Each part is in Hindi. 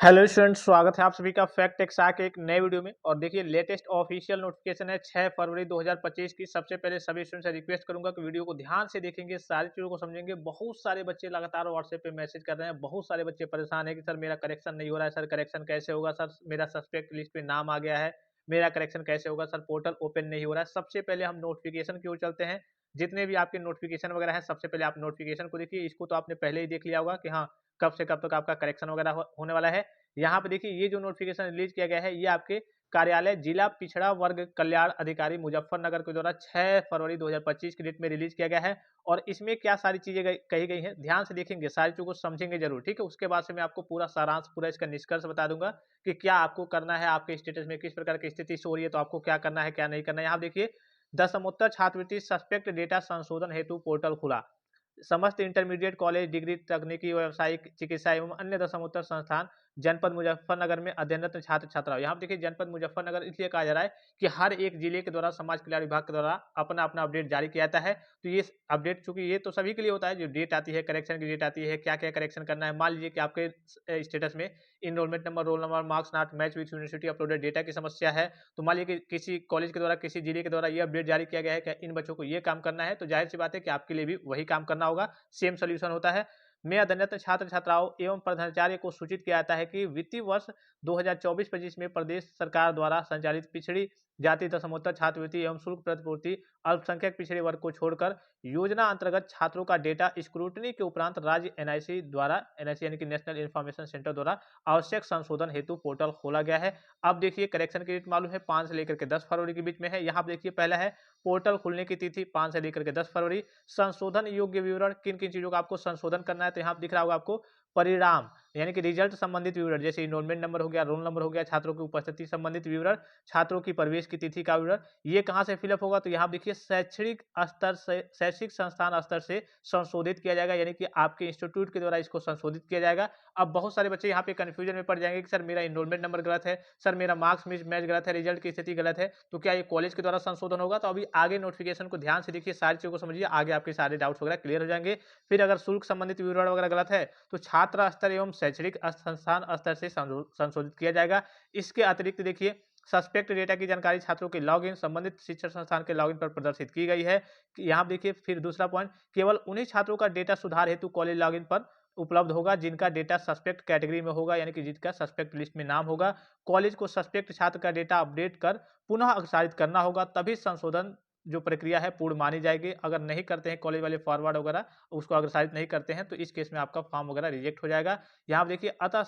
हेलो स्टूडेंट्स, स्वागत है आप सभी का फैक्ट एक्सा के एक नए वीडियो में। और देखिए, लेटेस्ट ऑफिशियल नोटिफिकेशन है 6 फरवरी 2025 की। सबसे पहले सभी स्टूडेंट्स से रिक्वेस्ट करूंगा कि वीडियो को ध्यान से देखेंगे, सारी चीज़ों को समझेंगे। बहुत सारे बच्चे लगातार व्हाट्सएप पे मैसेज कर रहे हैं, बहुत सारे बच्चे परेशान है कि सर मेरा करेक्शन नहीं हो रहा है, सर करेक्शन कैसे होगा, सर मेरा सस्पेक्ट लिस्ट पे नाम आ गया है, मेरा करेक्शन कैसे होगा, सर पोर्टल ओपन नहीं हो रहा है। सबसे पहले हम नोटिफिकेशन की ओर चलते हैं। जितने भी आपके नोटिफिकेशन वगैरह है, सबसे पहले आप नोटिफिकेशन को देखिए। इसको तो आपने पहले ही देख लिया होगा कि हाँ, कब से कब तक आपका करेक्शन वगैरह होने वाला है। यहाँ पे देखिए, ये जो नोटिफिकेशन रिलीज किया गया है, ये आपके कार्यालय जिला पिछड़ा वर्ग कल्याण अधिकारी मुजफ्फरनगर के द्वारा 6 फरवरी 2025 की डेट में रिलीज किया गया है। और इसमें क्या सारी चीजें कही गई हैं, ध्यान से देखेंगे, सारी चीजों को समझेंगे जरूर, ठीक है। उसके बाद से मैं आपको पूरा सारांश, पूरा इसका निष्कर्ष बता दूंगा कि क्या आपको करना है, आपके स्टेटस में किस प्रकार की स्थिति शो हो रही है, तो आपको क्या करना है, क्या नहीं करना है। यहाँ देखिए, दसमोत्तर छात्रवृत्ति सस्पेक्ट डेटा संशोधन हेतु पोर्टल खुला। समस्त इंटरमीडिएट कॉलेज, डिग्री, तकनीकी, व्यावसायिक, चिकित्सा एवं अन्य दशमोत्तर संस्थान जनपद मुजफ्फरनगर में अध्ययनरत छात्र छात्राओं। यहाँ देखिए, जनपद मुजफ्फरनगर इसलिए कहा जा रहा है कि हर एक जिले के द्वारा समाज कल्याण विभाग के द्वारा अपना अपना अपडेट जारी किया जाता है। तो ये अपडेट, चूंकि ये तो सभी के लिए होता है, जो डेट आती है, करेक्शन की डेट आती है, क्या क्या करेक्शन करना है। मान लीजिए कि आपके स्टेटस में enrolment number, roll number, marks not match with university uploaded data की समस्या है। तो मान लीजिए कि किसी कॉलेज के द्वारा, किसी जिले के द्वारा ये अपडेट जारी किया गया है कि इन बच्चों को ये काम करना है, तो जाहिर सी बात है कि आपके लिए भी वही काम करना होगा। सेम सोल्यूशन होता है। में अध्ययनरत छात्र छात्राओं एवं प्रधानाचार्य को सूचित किया जाता है कि वित्तीय वर्ष 2024-25 में प्रदेश सरकार द्वारा संचालित पिछड़ी जाति दशमोत्तर छात्रवृत्ति एवं शुल्क प्रतिपूर्ति अल्पसंख्यक पिछड़े वर्ग को छोड़कर योजना अंतर्गत छात्रों का डेटा स्क्रूटनी के उपरांत राज्य एनआईसी द्वारा, एनआईसी यानी कि नेशनल इंफॉर्मेशन सेंटर द्वारा आवश्यक संशोधन हेतु पोर्टल खोला गया है। अब देखिए, करेक्शन की डेट मालूम है 5 से लेकर के 10 फरवरी के बीच में है। यहाँ देखिए, पहला है पोर्टल खुलने की तिथि 5 से लेकर के 10 फरवरी। संशोधन योग्य विवरण, किन किन चीजों का आपको संशोधन करना है, तो यहाँ दिख रहा होगा आपको परिणाम यानी कि रिजल्ट संबंधित विवरण, जैसे इनरोलमेंट नंबर हो गया, रोल नंबर हो गया, छात्रों की उपस्थिति संबंधित विवरण, छात्रों की प्रवेश की तिथि का विवरण। ये कहाँ से फिलअप होगा, तो यहाँ देखिए, शैक्षणिक स्तर से, शैक्षिक संस्थान स्तर से संशोधित किया जाएगा, यानी कि आपके इंस्टीट्यूट के द्वारा इसको संशोधित किया जाएगा। अब बहुत सारे बच्चे यहाँ पे कंफ्यूजन में पड़ जाएंगे कि सर मेरा इनरोलमेंट नंबर गलत है, सर मेरा मार्क्स मैच गलत है, रिजल्ट की स्थिति गलत है, तो क्या ये कॉलेज के द्वारा संशोधन होगा। तो अभी आगे नोटिफिकेशन को ध्यान से देखिए, सारी चीजों को समझिए, आगे आपके सारे डाउट्स वगैरह क्लियर हो जाएंगे। फिर अगर शुल्क संबंधित विवरण वगैरह गलत है, तो छात्र स्तर एवं शैक्षणिक संस्थान स्तर से संशोधित किया जाएगा। इसके अतिरिक्त देखिए, सस्पेक्ट डेटा की जानकारी छात्रों के लॉगिन संबंधित शिक्षण संस्थान के लॉगिन पर प्रदर्शित की गई है। यहाँ देखिए, फिर दूसरा पॉइंट, केवल उन्हीं छात्रों का डेटा सुधार हेतु कॉलेज लॉगिन पर उपलब्ध होगा जिनका डेटा सस्पेक्ट कैटेगरी में होगा, यानी कि जिसका सस्पेक्ट लिस्ट में नाम होगा। कॉलेज को सस्पेक्ट छात्र का डेटा अपडेट कर पुनः अग्रसारित करना होगा, तभी संशोधन जो प्रक्रिया है पूर्ण मानी जाएगी। अगर नहीं करते हैं कॉलेज वाले फॉरवर्ड वगैरह, उसको अग्रसारित नहीं करते हैं, तो इस केस में आपका फॉर्म वगैरह रिजेक्ट हो जाएगा। यहाँ देखिए, अतः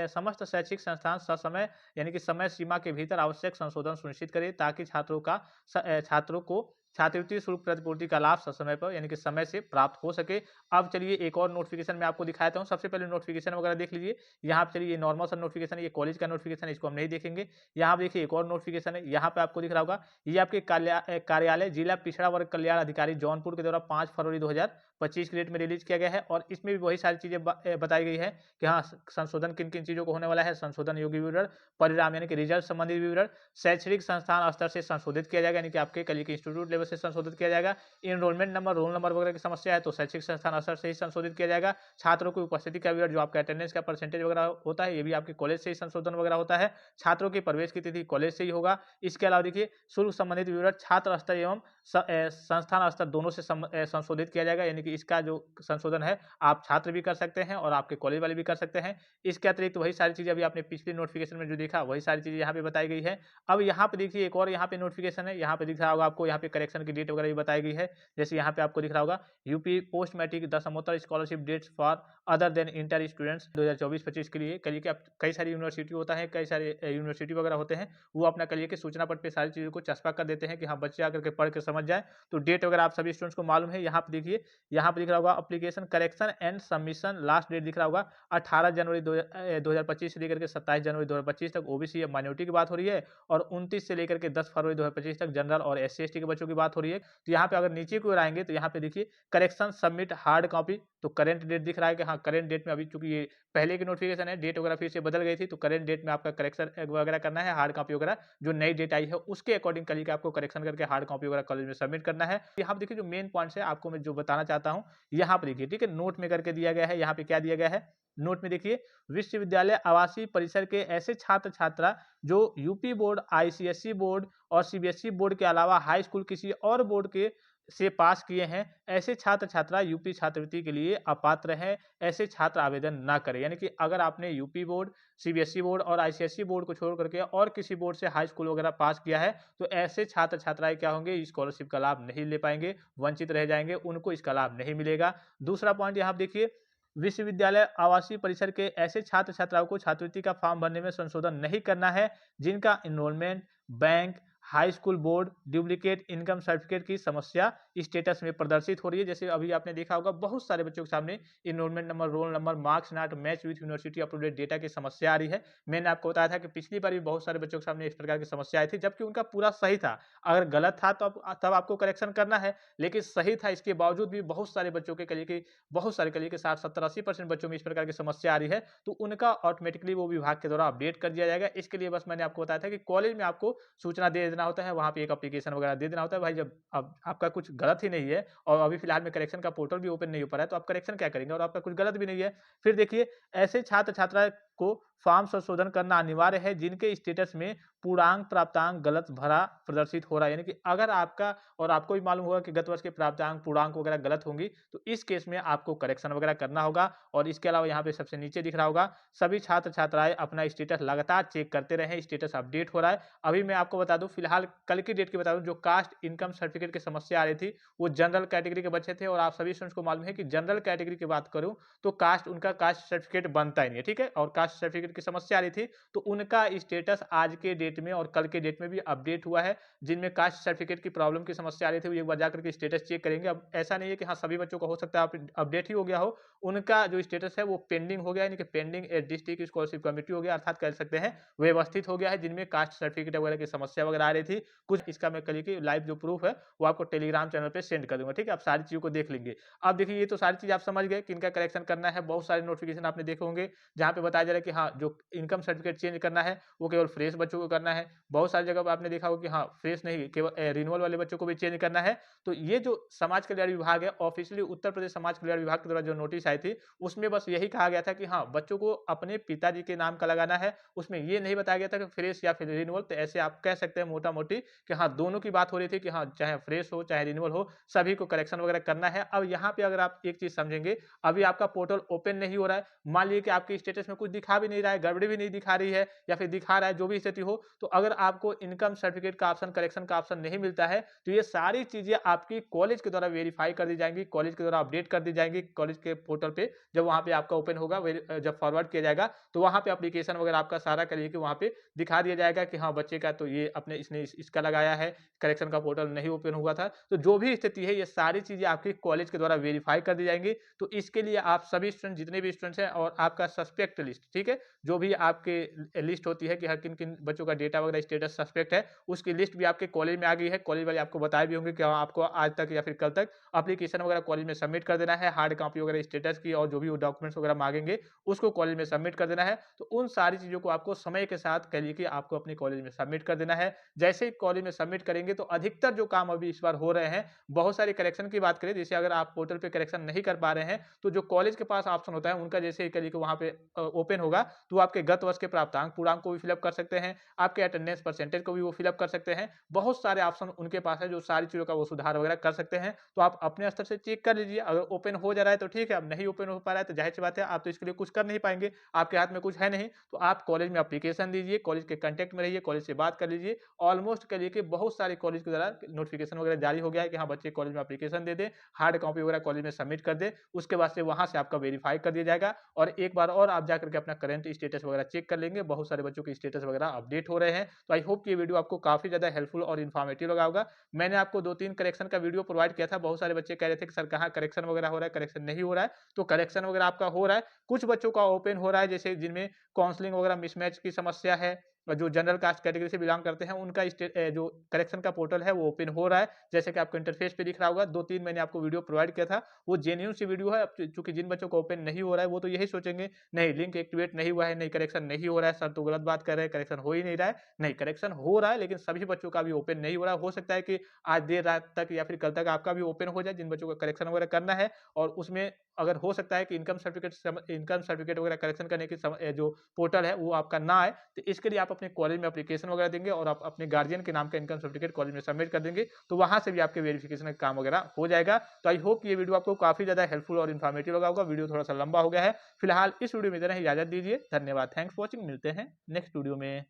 समस्त शैक्षिक संस्थान ससमय यानी कि समय सीमा के भीतर आवश्यक संशोधन सुनिश्चित करें, ताकि छात्रों को छात्रवृत्ति शुल्क प्रतिपूर्ति का लाभ समय पर यानी कि समय से प्राप्त हो सके। अब चलिए, एक और नोटिफिकेशन मैं आपको दिखाता हूँ। सबसे पहले नोटिफिकेशन वगैरह देख लीजिए। यहाँ पे चलिए, ये नॉर्मल सा नोटिफिकेशन है, ये कॉलेज का नोटिफिकेशन है, इसको हम नहीं देखेंगे। यहाँ देखिए, एक और नोटिफिकेशन है, यहाँ पे आपको दिख रहा होगा, ये आपके कार्यालय जिला पिछड़ा वर्ग कल्याण अधिकारी जौनपुर के द्वारा 5 फरवरी 2025 की डेट में रिलीज किया गया है। और इसमें भी वही सारी चीजें बताई गई है कि हाँ, संशोधन किन किन चीजों को होने वाला है। संशोधन योग्य विवरण, परिणाम यानी कि रिजल्ट संबंधित विवरण, शैक्षणिक संस्थान स्तर से संशोधित किया जाएगा, यानी कि आपके कल के इंस्टीट्यूट लेवल से संशोधित किया जाएगा। इनरोलमेंट नंबर, रोल नंबर वगैरह की समस्या है तो शैक्षिक संस्थान स्तर से ही संशोधित किया जाएगा। छात्रों की उपस्थिति का विवरण, जो आपका अटेंडेंस का परसेंटेज वगैरह होता है, ये भी आपके कॉलेज से ही संशोधन वगैरह होता है। छात्रों की प्रवेश की तिथि कॉलेज से ही होगा। इसके अलावा देखिए, शुल्क संबंधित विवरण छात्र स्तर एवं संस्थान स्तर दोनों से संशोधित किया जाएगा, यानी कि इसका जो संशोधन है आप छात्र भी कर सकते हैं और आपके कॉलेज वाले भी कर सकते हैं। इसके अतिरिक्त वही सारी चीजें अभी आपने पिछले नोटिफिकेशन में जो देखा, वही सारी चीजें यहाँ पे बताई गई है। अब यहाँ पे देखिए, एक और यहाँ पे नोटिफिकेशन है, यहाँ पे दिख रहा होगा आपको, यहाँ पे करेक्शन की डेट वगैरह भी बताई गई है। जैसे यहाँ पे आपको दिख रहा होगा, यूपी पोस्ट मैट्रिक दशमोत्तर scholarship dates for other than inter students 2024-25 के लिए। कल के कई सारी यूनिवर्सिटी होता है, कई सारे यूनिवर्सिटी वगैरह होते हैं, वो अपना कल के सूचना पट पे सारी चीजों को चस्पा कर देते हैं कि हाँ, बच्चे आकर के पढ़ के समझ जाए। तो डेट वगैरह आप सभी स्टूडेंट्स को मालूम है। यहाँ पे देखिए, यहाँ पे दिख रहा होगा, application correction and submission last date दिख रहा होगा 18 जनवरी 2025 से लेकर के 27 जनवरी 2025 तक ओबीसी या माइनॉरिटी की बात हो रही है। और 29 से लेकर के 10 फरवरी 2025 तक जनरल और SC/ST के बच्चों की बात हो रही है। तो यहाँ पे अगर नीचे की ओर आएंगे, तो यहाँ पे देखिए, करेक्शन सबमिट हार्ड कॉपी, तो करंट डेट दिख रहा है कि हाँ, करंट डेट में, अभी चूंकि ये पहले की नोटिफिकेशन है, डेट वगैरह फिर से बदल गई थी, तो करंट डेट में आपका करेक्शन वगैरह करना है, हार्ड कॉपी वगैरह जो नई डेट आई है उसके अकॉर्डिंग कल आपको करेक्शन करके हार्ड कॉपी वगैरह कॉलेज में सबमिट करना है। यहाँ पे देखिए, जो मेन पॉइंट्स है आपको मैं जो बताना चाहता हूँ, यहाँ पे देखिए, ठीक है, नोट में करके दिया गया है। यहाँ पे क्या दिया गया है, नोट में देखिए, विश्वविद्यालय आवासीय परिसर के ऐसे छात्र छात्रा जो यूपी बोर्ड, आईसीएसई बोर्ड और सीबीएसई बोर्ड के अलावा हाई स्कूल किसी और बोर्ड के से पास किए हैं, ऐसे छात्र छात्रा यूपी छात्रवृत्ति के लिए अपात्र हैं। ऐसे छात्र आवेदन ना करें। यानी कि अगर आपने यूपी बोर्ड, सीबीएसई बोर्ड और आईसीएसई बोर्ड को छोड़ करके और किसी बोर्ड से हाई स्कूल वगैरह पास किया है, तो ऐसे छात्र छात्राएं क्या होंगे, स्कॉलरशिप का लाभ नहीं ले पाएंगे, वंचित रह जाएंगे, उनको इसका लाभ नहीं मिलेगा। दूसरा पॉइंट यहाँ देखिए, विश्वविद्यालय आवासीय परिसर के ऐसे छात्र छात्राओं को छात्रवृत्ति का फॉर्म भरने में संशोधन नहीं करना है जिनका enrolment bank, high school board, duplicate income certificate की समस्या स्टेटस में प्रदर्शित हो रही है। जैसे अभी आपने देखा होगा, बहुत सारे बच्चों के सामने enrolment number, roll number, marks not match with university uploaded data की समस्या आ रही है। मैंने आपको बताया था कि पिछली बार भी बहुत सारे बच्चों के सामने इस प्रकार की समस्या आई थी, जबकि उनका पूरा सही था। अगर गलत था तो तब आपको करेक्शन करना है, लेकिन सही था इसके बावजूद भी बहुत सारे बच्चों के करिए कि बहुत सारे करिए कि 60, 70, 80% बच्चों में इस प्रकार की समस्या आ रही है, तो उनका ऑटोमेटिकली वो विभाग के द्वारा अपडेट कर दिया जाएगा। इसके लिए बस मैंने आपको बताया था कि कॉलेज में आपको सूचना दे देना होता है, वहाँ पे एक एप्लीकेशन वगैरह दे देना होता है। भाई जब अब आपका कुछ गलत ही नहीं है और अभी फिलहाल में करेक्शन का पोर्टल भी ओपन नहीं हो पा रहा है, तो आप करेक्शन क्या करेंगे, और आपका कुछ गलत भी नहीं है। फिर देखिए, ऐसे छात्र छात्रा को फॉर्म संशोधन करना अनिवार्य है जिनके स्टेटस में पूर्णांक प्राप्तांक गलत भरा प्रदर्शित हो रहा है। यानी कि अगर आपका, और आपको भी मालूम होगा कि गत वर्ष के प्राप्तांक पूर्णांक वगैरह गलत होंगी, तो इस केस में आपको करेक्शन वगैरह करना होगा। और इसके अलावा यहाँ पे सबसे नीचे दिख रहा होगा, सभी छात्र छात्राएं अपना स्टेटस लगातार चेक करते रहें, स्टेटस अपडेट हो रहा है। अभी मैं आपको बता दूं, फिलहाल कल की डेट की बता दूं, जो कास्ट इनकम सर्टिफिकेट की समस्या आ रही थी वो जनरल कैटेगरी के बच्चे थे, और आप सभी स्टूडेंट्स को मालूम है कि जनरल कैटेगरी की बात करूं तो उनका कास्ट सर्टिफिकेट बनता ही नहीं है, ठीक है। और कास्ट सर्टिफिकेट की समस्या आ रही थी, तो उनका स्टेटस आज के डेट में और कल के डेट में भी अपडेट हुआ है। जिनमें कास्ट सर्टिफिकेट की प्रॉब्लम की समस्या आ रही थी, वो एक बार जाकर के स्टेटस चेक करेंगे। अब ऐसा नहीं है कि हाँ सभी बच्चों का हो सकता है अपडेट ही हो गया हो, उनका जो स्टेटस है वो पेंडिंग हो गया है, यानी कि पेंडिंग ए डिस्ट्रिक्ट स्कॉलरशिप कमेटी हो गया, अर्थात कह सकते हैं व्यवस्थित हो गया है। जिनमें कास्ट सर्टिफिकेट वगैरह की समस्या वगैरह आ रही थी कुछ, इसका मैं कल की लाइव जो प्रूफ है वो आपको टेलीग्राम चैनल पे सेंड कर दूंगा, ठीक है। आप सारी चीजों को देख लेंगे। अब देखिए, ये तो सारी चीज आप समझ गए कि इनका करेक्शन करना है। बहुत सारे नोटिफिकेशन आपने देखे होंगे जहां पे बताया जा रहा है कि हाँ जो इनकम सर्टिफिकेट चेंज करना है वो केवल फ्रेश बच्चों को करना है। बहुत सारी जगह पर आपने देखा होगा कि हाँ फ्रेश नहीं, केवल रिन्यूअल वाले बच्चों को भी चेंज करना है। तो ये जो समाज कल्याण विभाग है, ऑफिशियली उत्तर प्रदेश समाज कल्याण विभाग के द्वारा जो नोटिस आई थी, उसमें बस यही कहा गया था कि हाँ बच्चों को अपने पिताजी के नाम का लगाना है। उसमें ये नहीं बताया गया था कि फ्रेश या फिर रिन्यूअल। तो ऐसे आप कह सकते हैं मोटा मोटी कि हाँ दोनों की बात हो रही थी कि हाँ चाहे फ्रेश हो चाहे रिन्यूअल हो, सभी को करेक्शन वगैरह करना है। अब यहाँ पे अगर आप एक चीज समझेंगे, अभी आपका पोर्टल ओपन नहीं हो रहा है, मान लीजिए कि आपके स्टेटस में कुछ दिखा भी नहीं रहा है, गड़बड़ी भी नहीं दिखा रही है, या फिर दिखा रहा है, जो भी स्थिति हो, तो अगर आपको इनकम सर्टिफिकेट का ऑप्शन, करेक्शन का ऑप्शन नहीं मिलता है, तो ये सारी चीजें आपकी कॉलेज के द्वारा वेरीफाई कर दी जाएंगी, कॉलेज के द्वारा अपडेट कर दी जाएंगी। कॉलेज के पोर्टल पे जब वहां पे आपका ओपन होगा, जब फॉरवर्ड किया जाएगा, तो वहां पे एप्लीकेशन वगैरह आपका सारा करिए कि वहां पे दिखा दिया जाएगा कि हाँ बच्चे का तो ये अपने इसने इसका लगाया है, करेक्शन का पोर्टल नहीं ओपन हुआ था। तो जो भी स्थिति है, ये सारी चीजें आपकी कॉलेज के द्वारा वेरीफाई कर दी जाएंगी। तो इसके लिए आप सभी स्टूडेंट, जितने भी स्टूडेंट्स हैं, और आपका सस्पेक्ट लिस्ट, ठीक है, जो भी आपके लिस्ट होती है कि हर किन किन बच्चों का डेटा वगैरह स्टेटस सस्पेक्ट है, उसकी लिस्ट भी आपके कॉलेज में आ गई है। कॉलेज वाले आपको बताए भी होंगे कि आपको आज तक या फिर कल तक एप्लीकेशन वगैरह कॉलेज में सबमिट कर देना है, हार्ड कॉपी वगैरह स्टेटस की, और जो भी डॉक्यूमेंट्स वगैरह मांगेंगे उसको कॉलेज में सबमिट कर देना है। तो उन सारी चीजों को आपको समय के साथ कहिए कि आपको अपने कॉलेज में सबमिट कर देना है। जैसे ही कॉलेज में सबमिट करेंगे, तो अधिकतर जो काम अभी इस बार हो रहे हैं, बहुत सारे करेक्शन की बात करें, जैसे अगर आप पोर्टल पे करेक्शन नहीं कर पा रहे हैं, तो जो कॉलेज के पास ऑप्शन होता है उनका, जैसे ही करिए कि वहां पे ओपन होगा, तो आपके गत वर्ष के प्राप्तांक पूर्णांक को भी फिलअप कर सकते हैं, आपके अटेंडेंस परसेंटेज को भी वो फिलअप कर सकते हैं। बहुत सारे ऑप्शन उनके पास है जो सारी चीजों का वो सुधार वगैरह कर सकते हैं। तो आप अपने स्तर से चेक कर लीजिए। अगर ओपन हो जा रहा है तो ठीक है, अब नहीं ओपन हो पा रहा है तो जाहिर सी बात है आप तो इसके लिए कुछ कर नहीं पाएंगे, आपके हाथ में कुछ है नहीं। तो आप कॉलेज में एप्लीकेशन दीजिए, कॉलेज के कांटेक्ट में रहिए, कॉलेज से बात कर लीजिए। ऑलमोस्ट करिए कि बहुत सारे कॉलेज के द्वारा नोटिफिकेशन वगैरह जारी हो गया है कि हाँ बच्चे कॉलेज में एप्लीकेशन दे दें, हार्ड कॉपी वगैरह कॉलेज में सबमिट कर दे। उसके बाद से वहां से आपका वेरीफाई कर दिया जाएगा, और एक बार और आप जाकर के अपना करंट स्टेटस वगैरह चेक कर लेंगे। बहुत सारे बच्चों के स्टेटस वगैरह अपडेट हो रहे हैं। तो आई होप कि ये वीडियो आपको काफी ज्यादा हेल्पफुल और इन्फॉर्मेटिव लगा होगा। मैंने आपको 2-3 करेक्शन का वीडियो प्रोवाइड किया था। बहुत सारे बच्चे कह रहे थे कि सर कहाँ करेक्शन वगैरह हो रहा है, करेक्शन नहीं हो रहा है। तो करेक्शन वगैरह आपका हो रहा है, कुछ बच्चों का ओपन हो रहा है, जैसे जिनमें काउंसलिंग वगैरह मिसमैच की समस्या है, और जो जनरल कास्ट कैटेगरी से बिलोंग करते हैं, उनका जो करेक्शन का पोर्टल है वो ओपन हो रहा है। जैसे कि आपको इंटरफेस पे दिख रहा होगा, 2-3 मैंने आपको वीडियो प्रोवाइड किया था, वो जेन्युइन सी वीडियो है। अब चूंकि जिन बच्चों को ओपन नहीं हो रहा है, वो तो यही सोचेंगे नहीं लिंक एक्टिवेट नहीं हुआ है, नहीं करेक्शन नहीं हो रहा है, सर तो गलत बात कर रहे हैं, करेक्शन हो ही नहीं रहा है। नहीं, करेक्शन हो रहा है, लेकिन सभी बच्चों का भी ओपन नहीं हो रहा है। हो सकता है कि आज देर रात तक या फिर कल तक आपका भी ओपन हो जाए, जिन बच्चों का करेक्शन वगैरह करना है। और उसमें अगर हो सकता है कि इनकम सर्टिफिकेट वगैरह करेक्शन करने की जो पोर्टल है वो आपका ना आए, तो इसके लिए आप अपने कॉलेज में एप्लीकेशन वगैरह देंगे और आप अपने गार्जियन के नाम का इनकम सर्टिफिकेट कॉलेज में सबमिट कर देंगे, तो वहां से भी आपके वेरिफिकेशन का काम वगैरह हो जाएगा। तो आई होप ये वीडियो आपको काफी ज्यादा हेल्पफुल और इन्फॉर्मेटिव लगा होगा। वीडियो थोड़ा सा लंबा हो गया है, फिलहाल इस वीडियो में इतना ही, इजाजत दीजिए, धन्यवाद, थैंक्स फॉर वॉचिंग, मिलते हैं नेक्स्ट वीडियो में।